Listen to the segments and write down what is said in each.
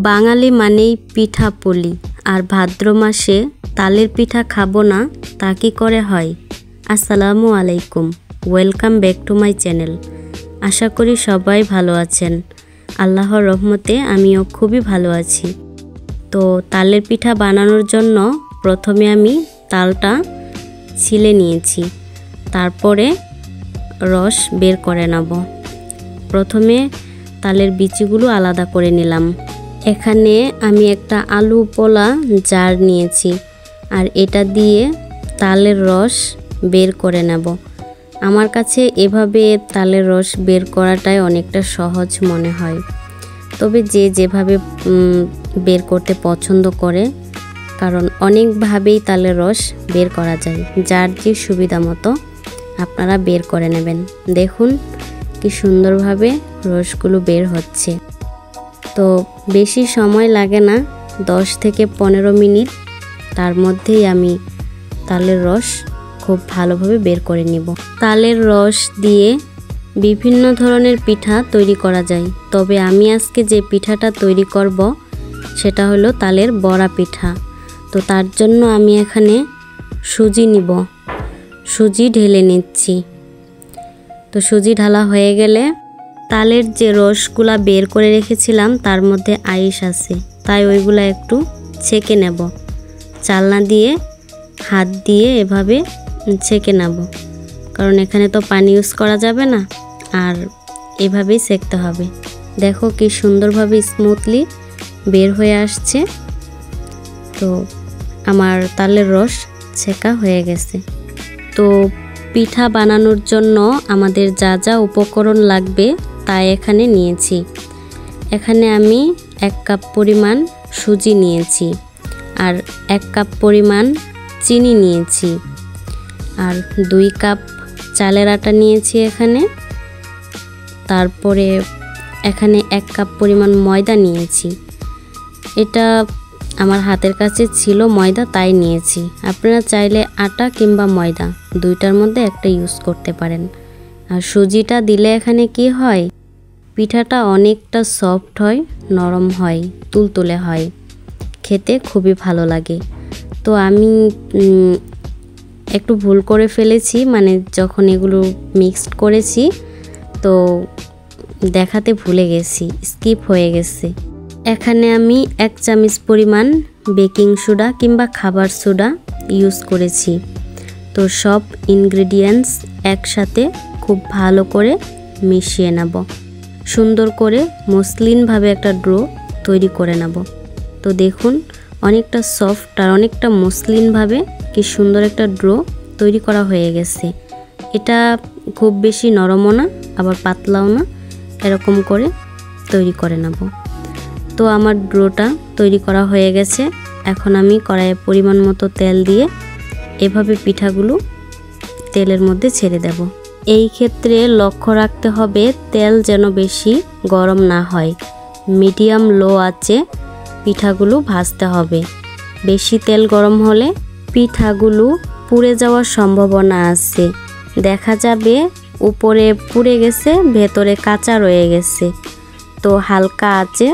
বাঙালি মানেই পিঠা পুলি, আর ভাদ্র মাসে তালের পিঠা খাবো না তা কি করে হয়। আসসালামু আলাইকুম, welcome back to my channel. আশা করি সবাই ভালো আছেন। আল্লাহর রহমতে আমিও খুবই ভালো আছি। তো তালের পিঠা বানানোর জন্য প্রথমে আমি তালটা ছিলে নিয়েছি, তারপরে রস বের করে নেব। প্রথমে তালের বিচিগুলো আলাদা করে নিলাম। এখানে আমি একটা আলু পোলা জার নিয়েছি, আর এটা দিয়ে তালের রস বের করে নেব। আমার কাছে এভাবে তালের রস বের করাটাই অনেকটা সহজ মনে হয়, তবে যে যেভাবে বের করতে পছন্দ করে, কারণ অনেকভাবেই তালের রস বের করা যায়। যার যে সুবিধা মতো আপনারা বের করে নেবেন। দেখুন কি সুন্দরভাবে রসগুলো বের হচ্ছে। তো বেশি সময় লাগে না, 10 থেকে 15 মিনিট, তার মধ্যেই আমি তালের রস খুব ভালোভাবে বের করে নিব। তালের রস দিয়ে বিভিন্ন ধরনের পিঠা তৈরি করা যায়, তবে আমি আজকে যে পিঠাটা তৈরি করব সেটা হলো তালের বড়া পিঠা। তো তার জন্য আমি এখানে সুজি নিব, সুজি ঢেলে নিচ্ছি। তো সুজি ঢালা হয়ে গেলে তালের যে রসগুলা বের করে রেখেছিলাম তার মধ্যে আইস আছে, তাই ওইগুলা একটু ছেঁকে নেব। চালনা দিয়ে হাত দিয়ে এভাবে ছেঁকে নেব, কারণ এখানে তো পানি ইউজ করা যাবে না, আর এভাবেই ছেঁকতে হবে। দেখো কি সুন্দরভাবে স্মুথলি বের হয়ে আসছে। তো আমার তালের রস ছেঁকা হয়ে গেছে। তো পিঠা বানানোর জন্য আমাদের যা যা উপকরণ লাগবে তাই এখানে নিয়েছি। এখানে আমি 1 কাপ পরিমাণ সুজি নিয়েছি, আর 1 কাপ পরিমাণ চিনি নিয়েছি, আর 2 কাপ চালের আটা নিয়েছি এখানে। তারপরে এখানে 1 কাপ পরিমাণ ময়দা নিয়েছি। এটা আমার হাতের কাছে ছিল ময়দা, তাই নিয়েছি। আপনারা চাইলে আটা কিংবা ময়দা দুইটার মধ্যে একটা ইউজ করতে পারেন। আর সুজিটা দিলে এখানে কি হয়, পিঠাটা অনেকটা সফট হয়, নরম হয়, তুলতুলে হয়, খেতে খুবই ভালো লাগে। তো আমি একটু ভুল করে ফেলেছি, মানে যখন এগুলো মিক্সড করেছি তো দেখাতে ভুলে গেছি, স্কিপ হয়ে গেছে। এখানে আমি 1 চামচ পরিমাণ বেকিং সোডা কিংবা খাবার সোডা ইউজ করেছি। তো সব ইনগ্রেডিয়েন্টস একসাথে খুব ভালো করে মিশিয়ে নেব। সুন্দর করে মসৃণভাবে একটা ডো তৈরি করে নেব। তো দেখুন অনেকটা সফট আর অনেকটা মসৃণভাবে কি সুন্দর একটা ডো তৈরি করা হয়ে গেছে। এটা খুব বেশি নরমও না আবার পাতলাও না, এরকম করে তৈরি করে নেব। তো আমার ডোটা তৈরি করা হয়ে গেছে। এখন আমি কড়াইয়ে পরিমাণ মতো তেল দিয়ে এভাবে পিঠাগুলো তেলের মধ্যে ছেড়ে দেব। এই ক্ষেত্রে লক্ষ্য রাখতে হবে তেল যেন বেশি গরম না হয়, মিডিয়াম লো আঁচে পিঠাগুলো ভাজতে হবে। বেশি তেল গরম হলে পিঠাগুলো পুড়ে যাওয়ার সম্ভাবনা আছে। দেখা যাবে উপরে পুড়ে গেছে, ভেতরে কাঁচা রয়ে গেছে। তো হালকা আঁচে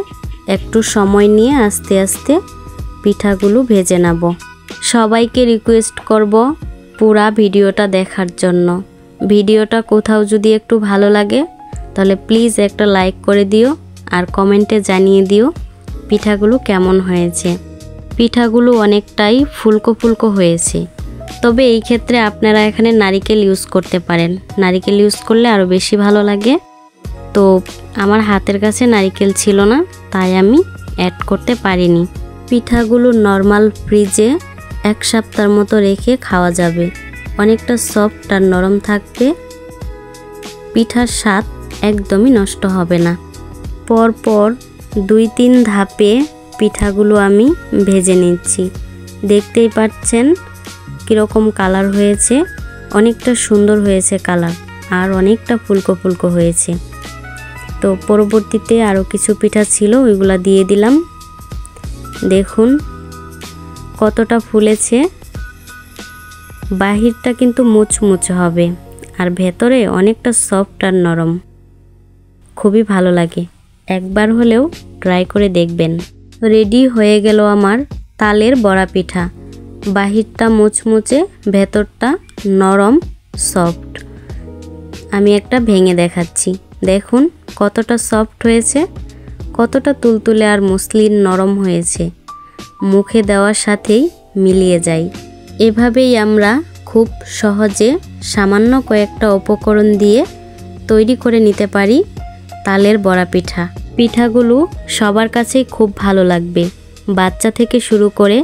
একটু সময় নিয়ে আস্তে আস্তে পিঠাগুলো ভেজে নেব। সবাইকে রিকোয়েস্ট করব পুরা ভিডিওটা দেখার জন্য। ভিডিওটা কোথাও যদি একটু ভালো লাগে তাহলে প্লিজ একটা লাইক করে দিও, আর কমেন্টে জানিয়ে দিও পিঠাগুলো কেমন হয়েছে। পিঠাগুলো অনেকটাই ফুলকো ফুলকো হয়েছে, তবে এই ক্ষেত্রে আপনারা এখানে নারিকেল ইউজ করতে পারেন। নারিকেল ইউজ করলে আরও বেশি ভালো লাগে। তো আমার হাতের কাছে নারিকেল ছিল না, তাই আমি অ্যাড করতে পারিনি। পিঠাগুলো নর্মাল ফ্রিজে 1 সপ্তাহের মতো রেখে খাওয়া যাবে, অনেকটা সফট আর নরম থাকবে। পিঠার স্বাদ একদমই নষ্ট হবে না। পরপর 2-3 ধাপে পিঠাগুলো আমি ভেজে নিচ্ছি। দেখতেই পাচ্ছেন কীরকম কালার হয়েছে, অনেকটা সুন্দর হয়েছে কালার, আর অনেকটা ফুলকো ফুলকো হয়েছে। তো পরবর্তীতে আরও কিছু পিঠা ছিল, ওইগুলা দিয়ে দিলাম। দেখুন কতটা ফুলেছে। বাহিরটা কিন্তু মুচমুচে হবে, আর ভেতরে অনেকটা সফট আর নরম, খুবই ভালো লাগে। একবার হলেও ট্রাই করে দেখবেন। রেডি হয়ে গেল আমার তালের বড়া পিঠা। বাহিরটা মুচমুচে, ভেতরটা নরম সফট। আমি একটা ভেঙে দেখাচ্ছি, দেখুন কতটা সফট হয়েছে, কতটা তুলতুলে আর মসৃণ নরম হয়েছে। মুখে দেওয়ার সাথেই মিলিয়ে যায়। এভাবেই আমরা খুব সহজে সামান্য কয়েকটা উপকরণ দিয়ে তৈরি করে নিতে পারি তালের বড়া পিঠা। পিঠাগুলো সবার কাছেই খুব ভালো লাগবে, বাচ্চা থেকে শুরু করে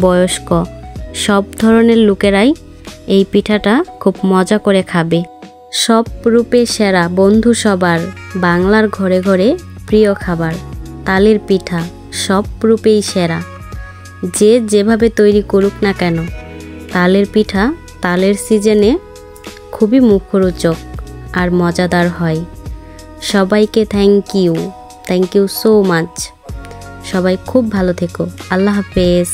বয়স্ক সব ধরনের লোকেরাই এই পিঠাটা খুব মজা করে খাবে। সব রূপে সেরা বন্ধু সবার, বাংলার ঘরে ঘরে প্রিয় খাবার তালের পিঠা, সব রূপেই সেরা। যে যেভাবে তৈরি করুক না কেন, তালের পিঠা তালের সিজনে খুবই মুখরোচক আর মজাদার হয়। সবাইকে থ্যাংক ইউ সো মাচ। সবাই খুব ভালো থেকো। আল্লাহ হাফেজ।